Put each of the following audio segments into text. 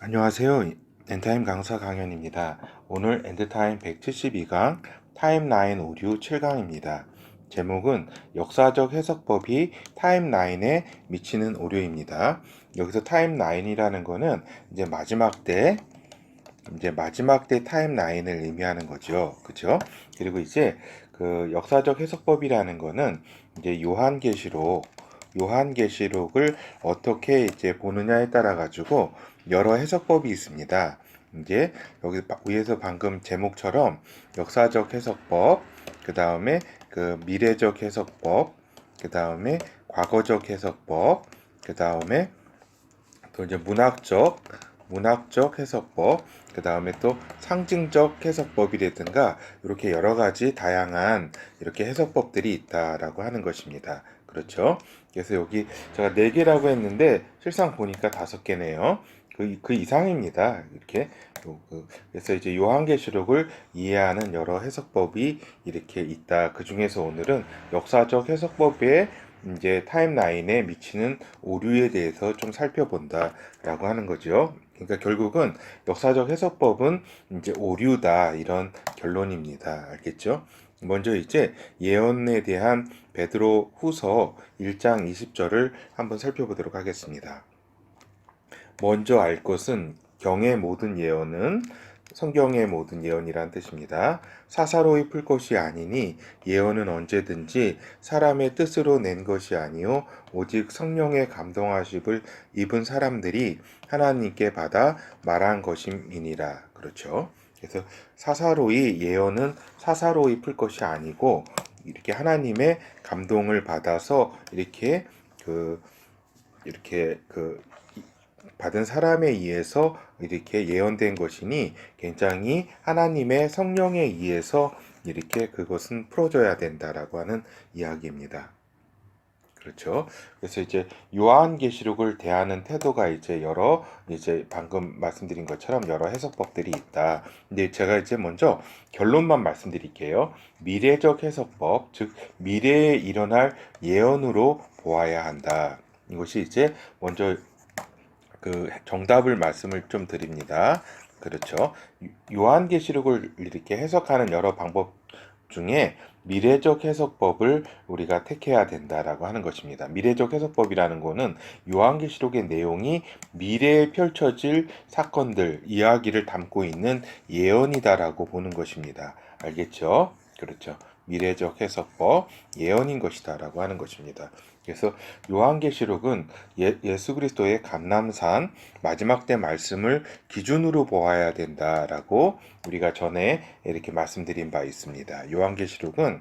안녕하세요. 엔타임 강사 강연입니다. 오늘 엔드타임 172강 타임라인 오류 7강입니다. 제목은 역사적 해석법이 타임라인에 미치는 오류입니다. 여기서 타임라인이라는 거는 마지막 때 타임라인을 의미하는 거죠. 그죠? 그리고 그 역사적 해석법이라는 거는 요한계시록을 어떻게 보느냐에 따라 가지고 여러 해석법이 있습니다. 여기 위에서 방금 제목처럼 역사적 해석법, 그 다음에 그 미래적 해석법, 그 다음에 과거적 해석법, 그 다음에 또 문학적 해석법, 그 다음에 또 상징적 해석법이라든가 이렇게 여러 가지 다양한 이렇게 해석법들이 있다라고 하는 것입니다. 그렇죠? 그래서 여기 제가 4개라고 했는데 실상 보니까 5개네요. 그 이상입니다. 이렇게. 그래서 요한계시록을 이해하는 여러 해석법이 이렇게 있다. 그 중에서 오늘은 역사적 해석법에 타임라인에 미치는 오류에 대해서 좀 살펴본다라고 하는 거죠. 그러니까 결국은 역사적 해석법은 오류다 이런 결론입니다. 알겠죠? 먼저 예언에 대한 베드로 후서 1장 20절을 한번 살펴보도록 하겠습니다. 먼저 알 것은 성경의 모든 예언이란 뜻입니다. 사사로이 풀 것이 아니니 예언은 언제든지 사람의 뜻으로 낸 것이 아니요 오직 성령의 감동하심을 입은 사람들이 하나님께 받아 말한 것임이니라. 그렇죠? 그래서 예언은 사사로이 풀 것이 아니고 이렇게 하나님의 감동을 받아서 이렇게 받은 사람에 의해서 이렇게 예언된 것이니 굉장히 하나님의 성령에 의해서 이렇게 그것은 풀어져야 된다라고 하는 이야기입니다. 그렇죠. 그래서 요한계시록을 대하는 태도가 방금 말씀드린 것처럼 여러 해석법들이 있다. 근데 제가 먼저 결론만 말씀드릴게요. 미래적 해석법, 즉 미래에 일어날 예언으로 보아야 한다. 이것이 먼저 그 정답을 말씀을 좀 드립니다. 그렇죠. 요한계시록을 이렇게 해석하는 여러 방법 중에 미래적 해석법을 우리가 택해야 된다라고 하는 것입니다. 미래적 해석법이라는 것은 요한계시록의 내용이 미래에 펼쳐질 사건들, 이야기를 담고 있는 예언이다라고 보는 것입니다. 알겠죠? 그렇죠. 미래적 해석법, 예언인 것이다라고 하는 것입니다. 그래서 요한계시록은 예수 그리스도의 감람산 마지막 때 말씀을 기준으로 보아야 된다라고 우리가 전에 이렇게 말씀드린 바 있습니다. 요한계시록을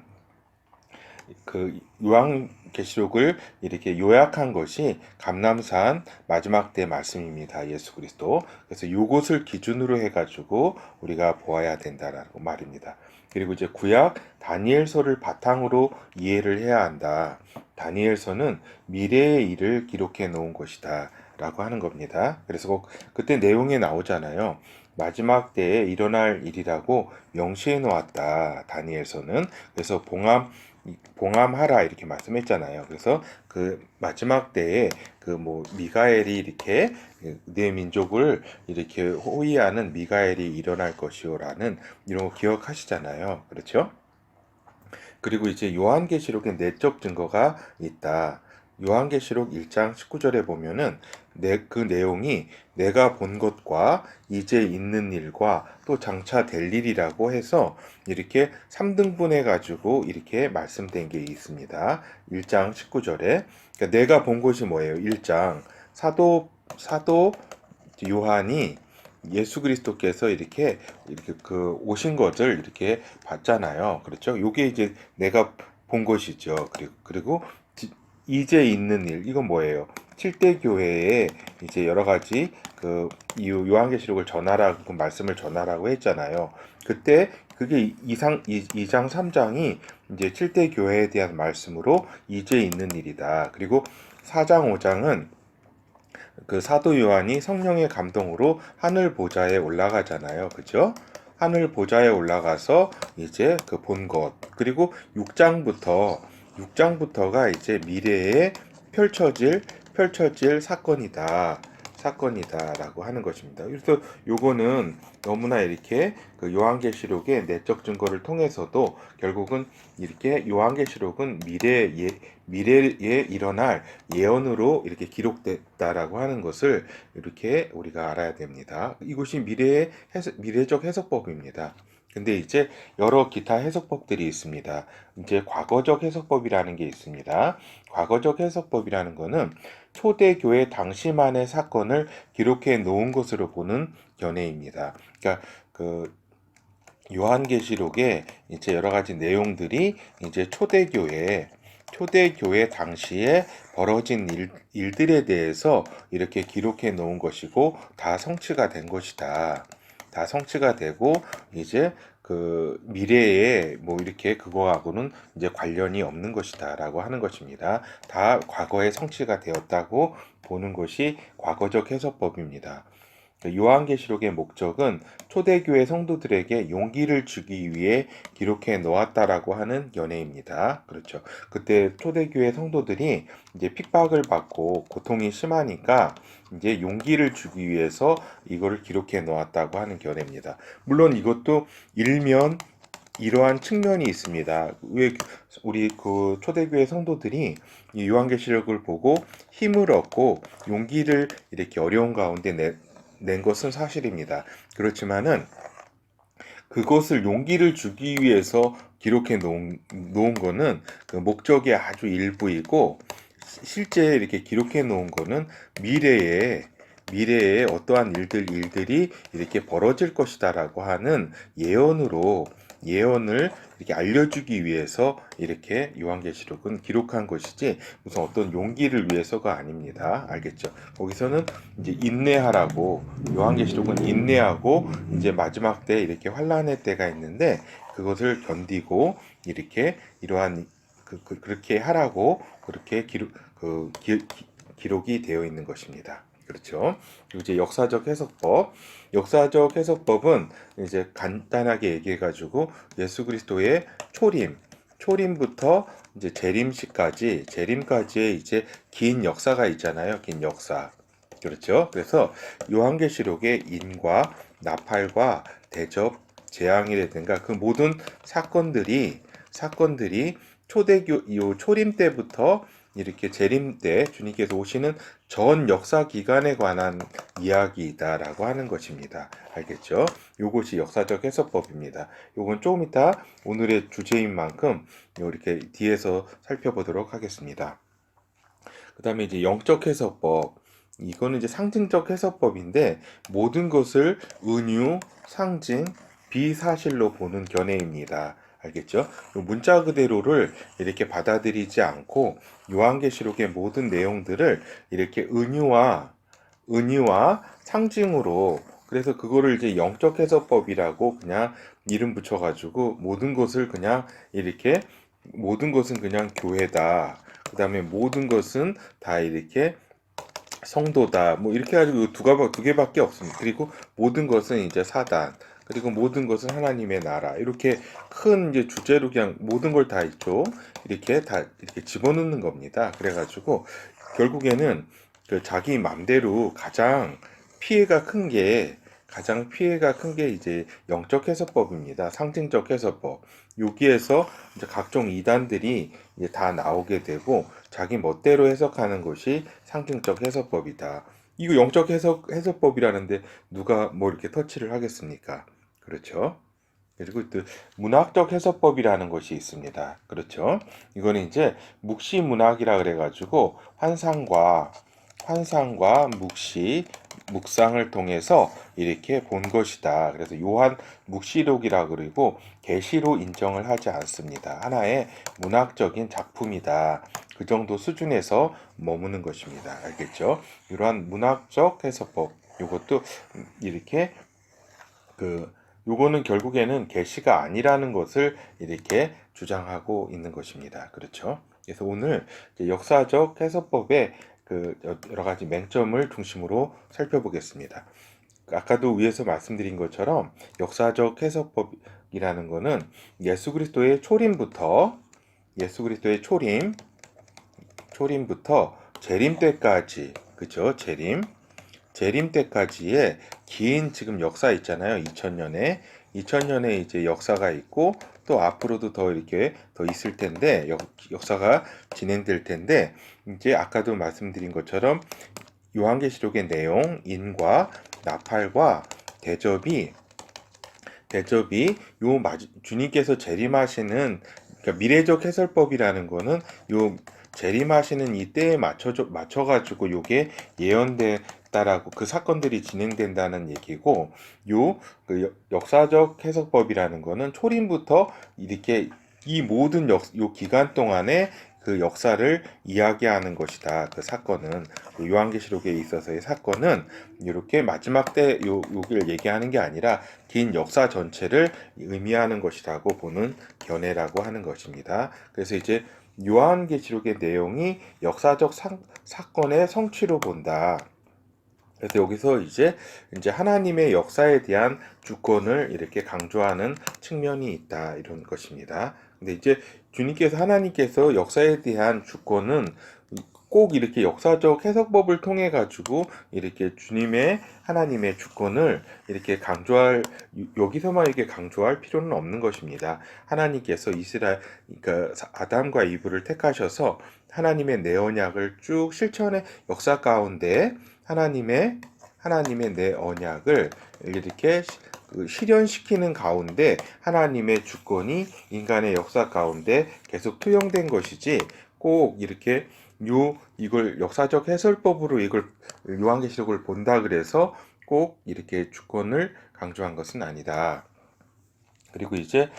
이렇게 요약한 것이 감람산 마지막 때 말씀입니다. 예수 그리스도. 그래서 요것을 기준으로 해가지고 우리가 보아야 된다라고 말입니다. 그리고 구약 다니엘서를 바탕으로 이해를 해야 한다. 다니엘서는 미래의 일을 기록해 놓은 것이다 라고 하는 겁니다. 그래서 그때 내용에 나오잖아요. 마지막 때에 일어날 일이라고 명시해 놓았다. 다니엘서는. 그래서 봉함하라 이렇게 말씀했잖아요. 그래서 그 마지막 때에 미가엘이 이렇게 내 민족을 이렇게 호위하는 미가엘이 일어날 것이요라는 이런 거 기억하시잖아요. 그렇죠? 그리고 요한계시록에 내적 증거가 있다. 요한계시록 1장 19절에 보면은 그 내용이 내가 본 것과 이제 있는 일과 또 장차 될 일이라고 해서 이렇게 3등분해 가지고 이렇게 말씀된 게 있습니다. 1장 19절에 그러니까 내가 본 것이 뭐예요? 1장 사도 요한이 예수 그리스도께서 이렇게 그 오신 것을 이렇게 봤잖아요. 그렇죠? 요게 내가 본 것이죠. 그리고 이제 있는 일, 이건 뭐예요? 7대 교회에 여러 가지 요한계시록을 전하라고 말씀을 전하라고 했잖아요. 그때 그게 2장 3장이 7대 교회에 대한 말씀으로 이제 있는 일이다. 그리고 4장 5장은 그 사도 요한이 성령의 감동으로 하늘 보좌에 올라가잖아요. 그죠? 하늘 보좌에 올라가서 그 본 것. 그리고 6장부터가 미래에 펼쳐질 사건이다. 사건이다라고 하는 것입니다. 그래서 요거는 너무나 이렇게 그 요한계시록의 내적 증거를 통해서도 결국은 이렇게 요한계시록은 미래에 일어날 예언으로 이렇게 기록됐다라고 하는 것을 이렇게 우리가 알아야 됩니다. 이것이 미래적 해석법입니다. 근데 이제 여러 기타 해석법들이 있습니다. 이제 과거적 해석법이라는 게 있습니다. 과거적 해석법이라는 거는 초대교회 당시만의 사건을 기록해 놓은 것으로 보는 견해입니다. 그러니까 그 요한계시록에 이제 여러 가지 내용들이 이제 초대교회 당시에 벌어진 일들에 대해서 이렇게 기록해 놓은 것이고 다 성취가 된 것이다. 다 성취가 되고 이제 그 미래에 뭐 이렇게 그거하고는 이제 관련이 없는 것이다라고 하는 것입니다. 다 과거에 성취가 되었다고 보는 것이 과거적 해석법입니다. 요한계시록의 목적은 초대교회 성도들에게 용기를 주기 위해 기록해 놓았다라고 하는 견해입니다. 그렇죠. 그때 초대교회 성도들이 이제 핍박을 받고 고통이 심하니까 이제 용기를 주기 위해서 이거를 기록해 놓았다고 하는 견해입니다. 물론 이것도 일면 이러한 측면이 있습니다. 왜 우리 그 초대교회 성도들이 이 요한계시록을 보고 힘을 얻고 용기를 이렇게 어려운 가운데 낸 것은 사실입니다. 그렇지만은 그것을 용기를 주기 위해서 기록해 놓은 거는 그 목적의 아주 일부이고 실제 이렇게 기록해 놓은 거는 미래에 어떠한 일들이 이렇게 벌어질 것이다라고 하는 예언을 이렇게 알려주기 위해서 이렇게 요한계시록은 기록한 것이지 무슨 어떤 용기를 위해서가 아닙니다. 알겠죠? 거기서는 이제 인내하라고 요한계시록은 인내하고 이제 마지막 때 이렇게 환란의 때가 있는데 그것을 견디고 이렇게 이러한 그렇게 하라고 그렇게 기록이 되어 있는 것입니다. 그렇죠. 그리고 이제 역사적 해석법은 이제 간단하게 얘기해가지고 예수 그리스도의 초림부터 이제 재림까지의 이제 긴 역사가 있잖아요. 긴 역사. 그렇죠. 그래서 요한계시록의 인과 나팔과 대접, 재앙이라든가 그 모든 사건들이 초림 때부터 이렇게 재림 때 주님께서 오시는 전 역사 기간에 관한 이야기이다라고 하는 것입니다. 알겠죠? 요것이 역사적 해석법입니다. 요건 조금 이따 오늘의 주제인 만큼 이렇게 뒤에서 살펴보도록 하겠습니다. 그 다음에 이제 영적 해석법. 이거는 이제 상징적 해석법인데 모든 것을 은유, 상징, 비사실로 보는 견해입니다. 알겠죠? 문자 그대로를 이렇게 받아들이지 않고 요한계시록의 모든 내용들을 이렇게 은유와 상징으로 그래서 그거를 이제 영적 해석법이라고 그냥 이름 붙여가지고 모든 것은 그냥 교회다. 그 다음에 모든 것은 다 이렇게 성도다. 뭐 이렇게 가지고 두 개밖에 없습니다. 그리고 모든 것은 이제 사단. 그리고 모든 것은 하나님의 나라. 이렇게 큰 이제 주제로 그냥 모든 걸 다 있죠. 이렇게 집어넣는 겁니다. 그래가지고 결국에는 그 자기 맘대로 가장 피해가 큰 게 이제 영적 해석법입니다. 상징적 해석법. 여기에서 이제 각종 이단들이 이제 다 나오게 되고 자기 멋대로 해석하는 것이 상징적 해석법이다. 이거 영적 해석법이라는데 누가 뭐 이렇게 터치를 하겠습니까? 그렇죠? 그리고 또 문학적 해석법이라는 것이 있습니다. 그렇죠? 이거는 이제 묵시문학이라 그래가지고 환상과 묵상을 통해서 이렇게 본 것이다. 그래서 요한 묵시록이라 그리고 계시로 인정을 하지 않습니다. 하나의 문학적인 작품이다. 그 정도 수준에서 머무는 것입니다. 알겠죠? 이러한 문학적 해석법, 이것도 이렇게 요거는 결국에는 계시가 아니라는 것을 이렇게 주장하고 있는 것입니다. 그렇죠? 그래서 오늘 역사적 해석법의 그 여러 가지 맹점을 중심으로 살펴보겠습니다. 아까도 위에서 말씀드린 것처럼 역사적 해석법이라는 것은 예수 그리스도의 초림부터 재림 때까지, 그죠? 재림 때까지의 긴 지금 역사 있잖아요. 2000년에 이제 역사가 있고 또 앞으로도 더 이렇게 더 있을 텐데 역사가 진행될 텐데 이제 아까도 말씀드린 것처럼 요한계시록의 내용, 인과 나팔과 대접이 주님께서 재림하시는 그러니까 미래적 해설법이라는 거는 요 재림하시는 이 때에 맞춰가지고 요게 예언됐다라고 그 사건들이 진행된다는 얘기고 그 역사적 해석법이라는 거는 초림부터 이렇게 이 모든 요 기간 동안에 그 역사를 이야기하는 것이다. 그 사건은 그 요한계시록에 있어서의 사건은 이렇게 마지막 때 요기를 얘기하는 게 아니라 긴 역사 전체를 의미하는 것이라고 보는 견해라고 하는 것입니다. 그래서 이제 요한계시록의 내용이 역사적 사건의 성취로 본다. 그래서 여기서 이제 하나님의 역사에 대한 주권을 이렇게 강조하는 측면이 있다 이런 것입니다. 근데 이제 하나님께서 역사에 대한 주권은 꼭 이렇게 역사적 해석법을 통해 가지고 이렇게 하나님의 주권을 이렇게 여기서만 이렇게 강조할 필요는 없는 것입니다. 하나님께서 그러니까 아담과 이브를 택하셔서 하나님의 내 언약을 쭉 실천의 역사 가운데 하나님의 내 언약을 이렇게 실현시키는 가운데 하나님의 주권이 인간의 역사 가운데 계속 투영된 것이지 꼭 이렇게 이걸 역사적 해설법으로 이걸 요한계시록을 본다 그래서 꼭 이렇게 주권을 강조한 것은 아니다. 그리고 이제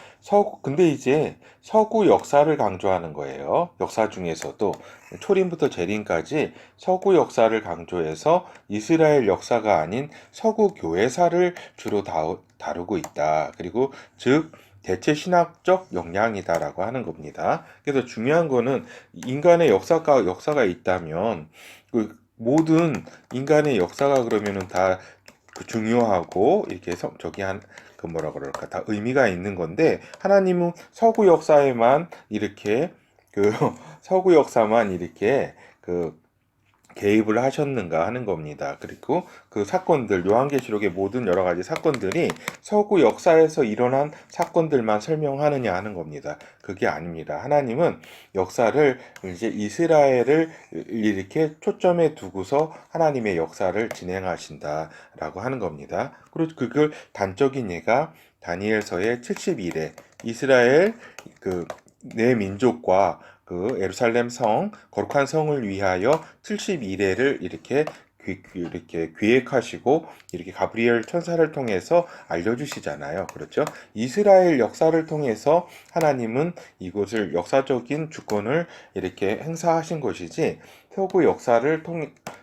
근데 이제 서구 역사를 강조하는 거예요. 역사 중에서도 초림부터 재림까지 서구 역사를 강조해서 이스라엘 역사가 아닌 서구 교회사를 주로 다루고 있다. 그리고 즉 대체 신학적 역량이다라고 하는 겁니다. 그래서 중요한 거는 인간의 역사가 있다면 그 모든 인간의 역사가 그러면은 다 중요하고 이렇게 그 뭐라 그럴까 다 의미가 있는 건데 하나님은 서구 역사에만 이렇게 서구 역사만 이렇게 개입을 하셨는가 하는 겁니다. 그리고 그 사건들 요한계시록의 모든 여러 가지 사건들이 서구 역사에서 일어난 사건들만 설명하느냐 하는 겁니다. 그게 아닙니다. 하나님은 역사를 이제 이스라엘을 이렇게 초점에 두고서 하나님의 역사를 진행하신다라고 하는 겁니다. 그리고 그걸 단적인 예가 다니엘서의 70일에 이스라엘 내 민족과 예루살렘 거룩한 성을 위하여 70일회를 이렇게 기획하시고 이렇게 가브리엘 천사를 통해서 알려주시잖아요. 그렇죠? 이스라엘 역사를 통해서 하나님은 이곳을 역사적인 주권을 이렇게 행사하신 것이지 서구 역사를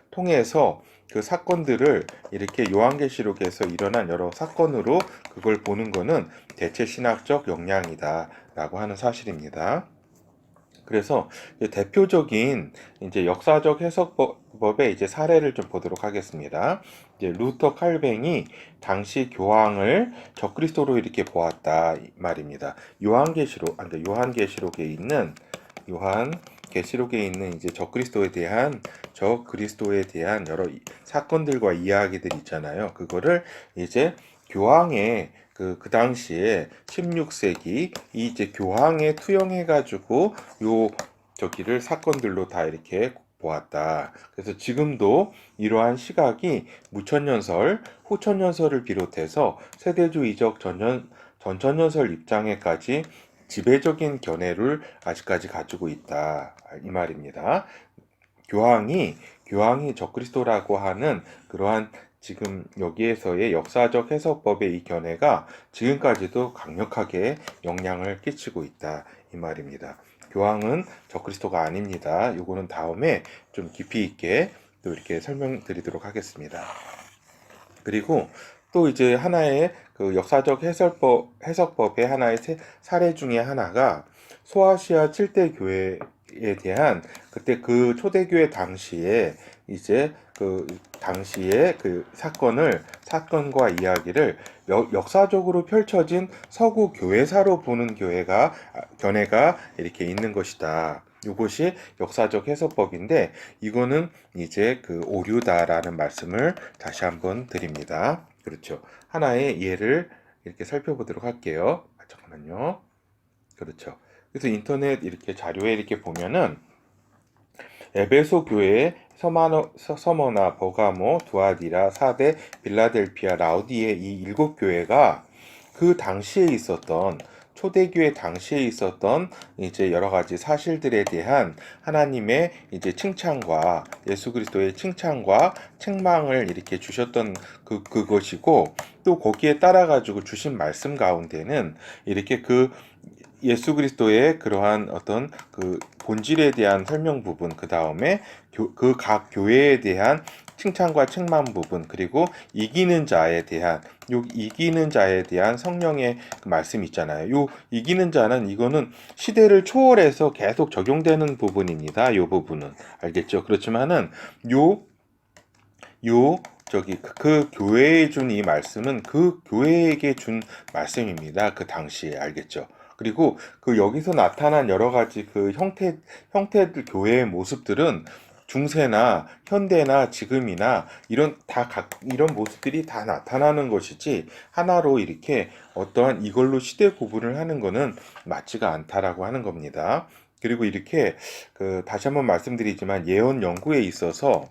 통해서 그 사건들을 이렇게 요한계시록에서 일어난 여러 사건으로 그걸 보는 것은 대체 신학적 역량이다라고 하는 사실입니다. 그래서 대표적인 이제 역사적 해석법의 이제 사례를 좀 보도록 하겠습니다. 이제 루터 칼뱅이 당시 교황을 적그리스도로 이렇게 보았다 말입니다. 요한계시록에 있는 이제 적그리스도에 대한 여러 사건들과 이야기들 있잖아요. 그거를 이제 교황의 그 당시에 16세기 이제 교황에 투영해가지고 저기를 사건들로 다 이렇게 보았다. 그래서 지금도 이러한 시각이 무천년설, 후천년설을 비롯해서 세대주의적 전천년설 입장에까지 지배적인 견해를 아직까지 가지고 있다. 이 말입니다. 교황이 적그리스도라고 하는 그러한 지금 여기에서의 역사적 해석법의 이 견해가 지금까지도 강력하게 영향을 끼치고 있다. 이 말입니다. 교황은 적그리스도가 아닙니다. 이거는 다음에 좀 깊이 있게 또 이렇게 설명드리도록 하겠습니다. 그리고 또 이제 하나의 그 역사적 해석법의 하나의 사례 중에 하나가 소아시아 7대 교회에 대한 그때 그 초대교회 당시에 이제 당시의 사건과 이야기를 역사적으로 펼쳐진 서구 교회사로 보는 견해가 이렇게 있는 것이다. 요것이 역사적 해석법인데 이거는 이제 그 오류다라는 말씀을 다시 한번 드립니다. 그렇죠. 하나의 예를 이렇게 살펴보도록 할게요. 잠깐만요. 그렇죠. 그래서 인터넷 이렇게 자료에 이렇게 보면은 에베소 교회의 서머나, 버가모, 두아디라, 사데, 빌라델피아, 라우디에 이 일곱 교회가 그 당시에 있었던 초대교회 당시에 있었던 이제 여러 가지 사실들에 대한 하나님의 이제 칭찬과 예수 그리스도의 칭찬과 책망을 이렇게 주셨던 그것이고 또 거기에 따라 가지고 주신 말씀 가운데는 이렇게 그 예수 그리스도의 그러한 어떤 그 본질에 대한 설명 부분, 그 다음에 그 각 교회에 대한 칭찬과 책망 부분, 그리고 이기는 자에 대한 요 이기는 자에 대한 성령의 그 말씀 있잖아요. 요 이기는 자는 이거는 시대를 초월해서 계속 적용되는 부분입니다. 요 부분은 알겠죠? 그렇지만은 요 저기 그 교회에 준 이 말씀은 그 교회에게 준 말씀입니다. 그 당시에 알겠죠? 그리고 그 여기서 나타난 여러 가지 그 형태들 교회의 모습들은 중세나 현대나 지금이나 이런 모습들이 다 나타나는 것이지 하나로 이렇게 어떠한 이걸로 시대 구분을 하는 것은 맞지가 않다라고 하는 겁니다. 그리고 이렇게 그 다시 한번 말씀드리지만 예언 연구에 있어서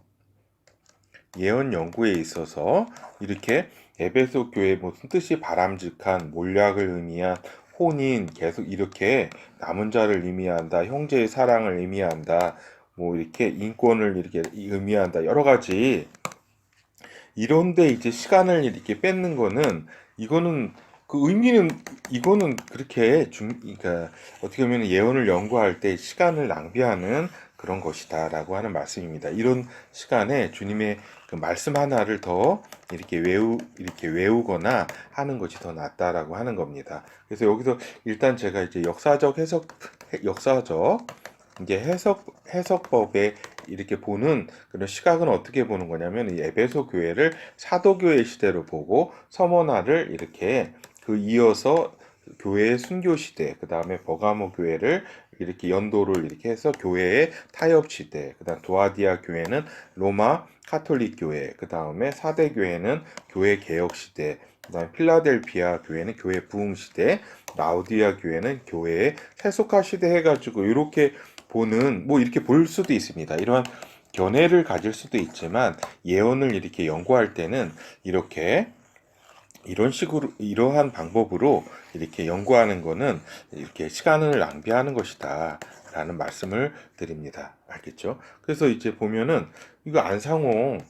이렇게 에베소 교회 무슨 뜻이 바람직한 몰약을 의미한 혼인 계속 이렇게 남은 자를 의미한다, 형제의 사랑을 의미한다, 뭐 이렇게 인권을 이렇게 의미한다, 여러 가지 이런데 이제 시간을 이렇게 뺏는 거는 이거는 그 의미는 이거는 그렇게 그러니까 어떻게 보면 예언을 연구할 때 시간을 낭비하는 그런 것이다라고 하는 말씀입니다. 이런 시간에 주님의 그 말씀 하나를 더 이렇게 외우거나 하는 것이 더 낫다라고 하는 겁니다. 그래서 여기서 일단 제가 이제 역사적 이제 해석법에 이렇게 보는 그런 시각은 어떻게 보는 거냐면 이 에베소 교회를 사도교회 시대로 보고 서머나를 이렇게 그 이어서 교회의 순교 시대, 그 다음에 버가모 교회를 이렇게 연도를 이렇게 해서 교회의 타협 시대, 그 다음 도아디아 교회는 로마 카톨릭 교회, 그 다음에 사대 교회는 교회 개혁 시대, 그 다음에 필라델피아 교회는 교회 부흥 시대, 라우디아 교회는 교회의 세속화 시대 해가지고 이렇게 보는 뭐 이렇게 볼 수도 있습니다. 이러한 견해를 가질 수도 있지만 예언을 이렇게 연구할 때는 이렇게 이런 식으로 이러한 방법으로 이렇게 연구하는 거는 이렇게 시간을 낭비하는 것이다 라는 말씀을 드립니다. 알겠죠? 그래서 이제 보면은 이거 안상홍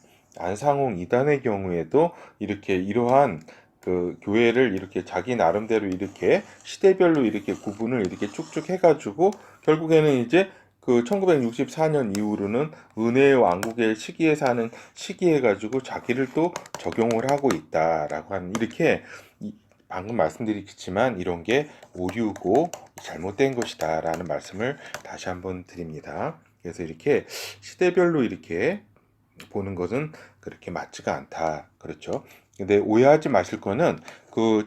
이단의 경우에도 이렇게 이러한 그 교회를 이렇게 자기 나름대로 이렇게 시대별로 이렇게 구분을 이렇게 쭉쭉 해가지고 결국에는 이제 그 1964년 이후로는 은혜의 왕국의 시기에 사는 시기해 가지고 자기를 또 적용을 하고 있다라고 하는 이렇게 방금 말씀드렸지만 이런 게 오류고 잘못된 것이다라는 말씀을 다시 한번 드립니다. 그래서 이렇게 시대별로 이렇게 보는 것은 그렇게 맞지가 않다. 그렇죠? 근데 오해하지 마실 거는 그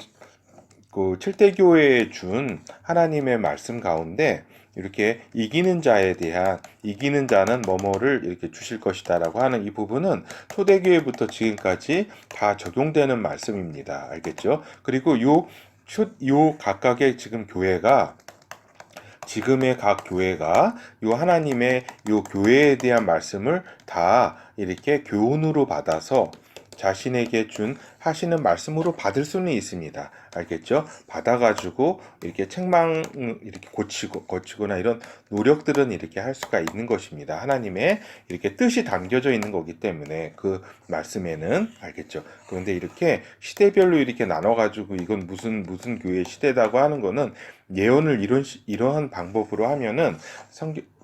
칠대교회에 준 하나님의 말씀 가운데 이렇게 이기는 자는 뭐뭐를 이렇게 주실 것이다라고 하는 이 부분은 초대교회부터 지금까지 다 적용되는 말씀입니다. 알겠죠? 그리고 요 각각의 지금의 각 교회가 요 하나님의 요 교회에 대한 말씀을 다 이렇게 교훈으로 받아서 자신에게 하시는 말씀으로 받을 수는 있습니다. 알겠죠? 받아가지고 이렇게 이렇게 고치거나 이런 노력들은 이렇게 할 수가 있는 것입니다. 하나님의 이렇게 뜻이 담겨져 있는 거기 때문에 그 말씀에는 알겠죠? 그런데 이렇게 시대별로 이렇게 나눠가지고 이건 무슨 교회 시대다고 하는 거는 예언을 이러한 방법으로 하면은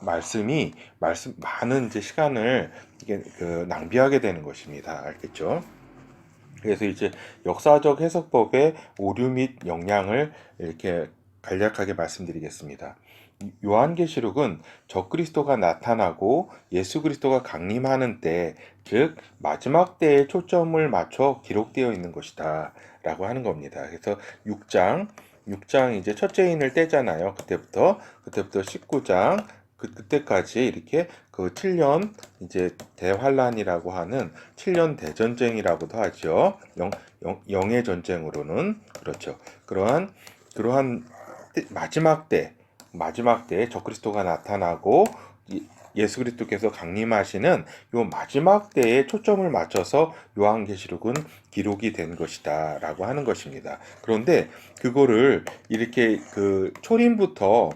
말씀이 많은 이제 시간을 이게 낭비하게 되는 것입니다. 알겠죠? 그래서 이제 역사적 해석법의 오류 및 영향을 이렇게 간략하게 말씀드리겠습니다. 요한계시록은 적그리스도가 나타나고 예수 그리스도가 강림하는 때, 즉 마지막 때에 초점을 맞춰 기록되어 있는 것이다라고 하는 겁니다. 그래서 6장 이제 첫째 인을 떼잖아요. 그때부터 19장 그때까지 이렇게 그 7년 이제 대환란이라고 하는 7년 대전쟁이라고도 하죠. 영의 전쟁으로는 그렇죠. 그러한 마지막 때에 적그리스도가 나타나고 예수 그리스도께서 강림하시는 요 마지막 때에 초점을 맞춰서 요한계시록은 기록이 된 것이다라고 하는 것입니다. 그런데 그거를 이렇게 그 초림부터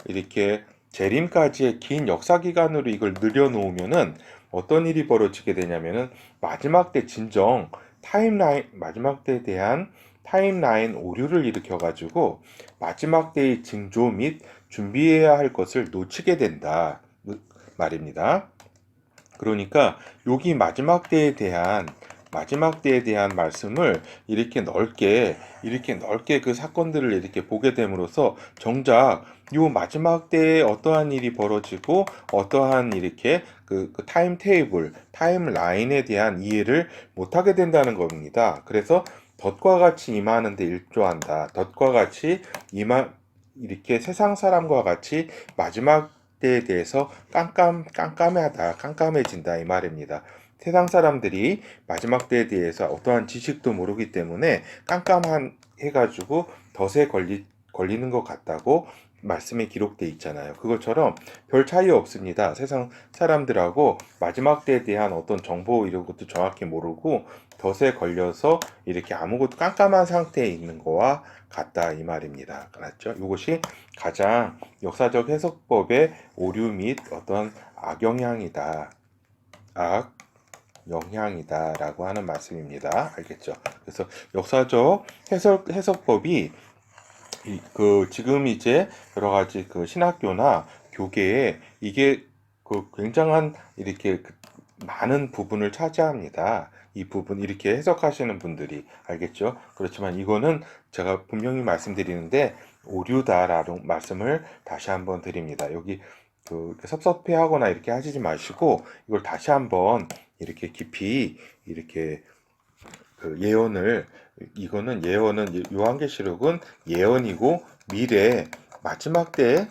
이렇게 재림까지의 긴 역사 기간으로 이걸 늘려놓으면은 어떤 일이 벌어지게 되냐면은 마지막 때 진정 마지막 때에 대한 타임라인 오류를 일으켜가지고 마지막 때의 징조 및 준비해야 할 것을 놓치게 된다 말입니다. 그러니까 여기 마지막 때에 대한 말씀을 이렇게 넓게 그 사건들을 이렇게 보게 됨으로써 정작 요 마지막 때에 어떠한 일이 벌어지고 어떠한 이렇게 그 타임 테이블, 타임 라인에 대한 이해를 못하게 된다는 겁니다. 그래서 덫과 같이 임하는데 일조한다. 덫과 같이 이렇게 세상 사람과 같이 마지막 때에 대해서 깜깜해진다 이 말입니다. 세상 사람들이 마지막 때에 대해서 어떠한 지식도 모르기 때문에 깜깜해가지고 덫에 걸리는 것 같다고 말씀에 기록돼 있잖아요. 그것처럼 별 차이 없습니다. 세상 사람들하고 마지막 때에 대한 어떤 정보 이런 것도 정확히 모르고 덫에 걸려서 이렇게 아무것도 깜깜한 상태에 있는 거와 같다 이 말입니다. 알았죠? 이것이 가장 역사적 해석법의 오류 및 어떤 악영향이다라고 하는 말씀입니다. 알겠죠? 그래서 역사적 해석법이 지금 이제 여러 가지 그 신학교나 교계에 이게 그 굉장한 이렇게 많은 부분을 차지합니다. 이 부분 이렇게 해석하시는 분들이 알겠죠? 그렇지만 이거는 제가 분명히 말씀드리는데 오류다라는 말씀을 다시 한번 드립니다. 여기 섭섭해하거나 이렇게 하시지 마시고 이걸 다시 한번 이렇게 깊이 이렇게 예언은 요한계시록은 예언이고 미래 마지막 때에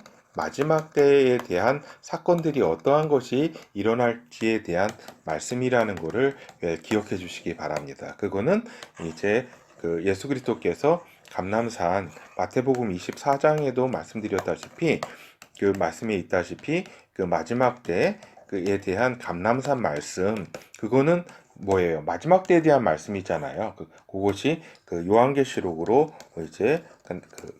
대한 사건들이 어떠한 것이 일어날지에 대한 말씀이라는 것을 기억해 주시기 바랍니다. 그거는 이제 예수 그리스도께서 감람산 마태복음 24장에도 말씀드렸다시피 그 말씀에 있다시피 그 마지막 때에 대한 감람산 말씀 그거는 뭐예요? 마지막 때에 대한 말씀이잖아요. 그것이 요한계시록으로 이제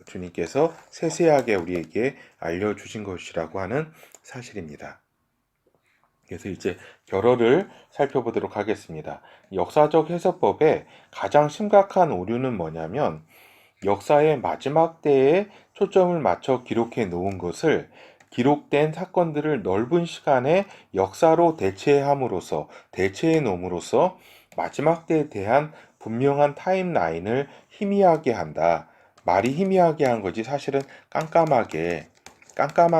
주님께서 세세하게 우리에게 알려주신 것이라고 하는 사실입니다. 그래서 이제 결어를 살펴보도록 하겠습니다. 역사적 해석법의 가장 심각한 오류는 뭐냐면 역사의 마지막 때에 초점을 맞춰 기록해 놓은 것을 기록된 사건들을 넓은 시간의 역사로 대체해 놓음으로써 마지막 때에 대한 분명한 타임라인을 희미하게 한다. 말이 희미하게 한 거지 사실은 깜깜한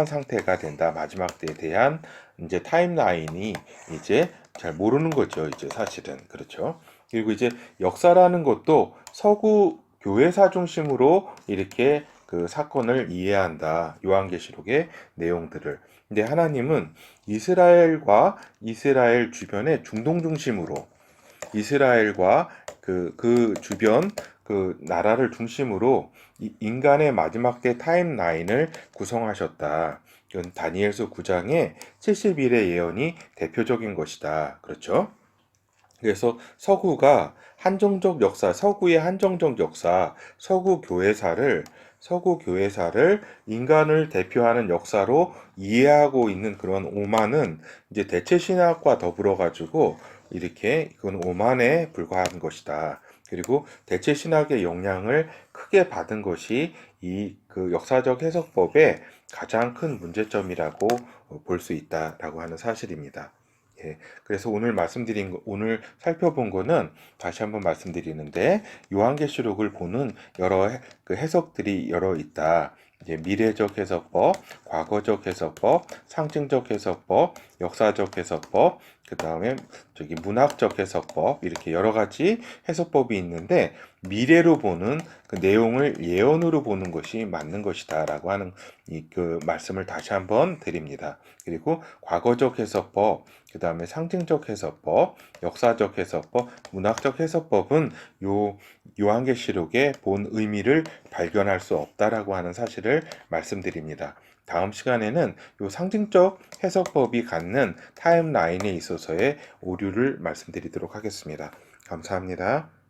상태가 된다. 마지막 때에 대한 이제 타임라인이 이제 잘 모르는 거죠. 이제 사실은 그렇죠. 그리고 이제 역사라는 것도 서구 교회사 중심으로 이렇게 그 사건을 이해한다. 요한계시록의 내용들을. 근데 하나님은 이스라엘 주변의 중동 중심으로 이스라엘과 그 주변 그 나라를 중심으로 인간의 마지막 때 타임라인을 구성하셨다. 이건 다니엘서 9장의 70일의 예언이 대표적인 것이다. 그렇죠? 그래서 서구의 한정적 역사, 서구 교회사를 인간을 대표하는 역사로 이해하고 있는 그런 오만은 이제 대체 신학과 더불어 가지고 이렇게 그건 오만에 불과한 것이다. 그리고 대체 신학의 영향을 크게 받은 것이 그 역사적 해석법의 가장 큰 문제점이라고 볼 수 있다라고 하는 사실입니다. 예, 그래서 오늘 살펴본 거는 다시 한번 말씀드리는데 요한계시록을 보는 여러 그 해석들이 여러 있다. 이제 미래적 해석법, 과거적 해석법, 상징적 해석법, 역사적 해석법, 그 다음에 문학적 해석법, 이렇게 여러 가지 해석법이 있는데, 미래로 보는 그 내용을 예언으로 보는 것이 맞는 것이다라고 하는 그 말씀을 다시 한번 드립니다. 그리고 과거적 해석법, 그 다음에 상징적 해석법, 역사적 해석법, 문학적 해석법은 요한계시록의 본 의미를 발견할 수 없다라고 하는 사실을 말씀드립니다. 다음 시간에는 요 상징적 해석법이 갖는 타임라인에 있어서의 오류를 말씀드리도록 하겠습니다. 감사합니다.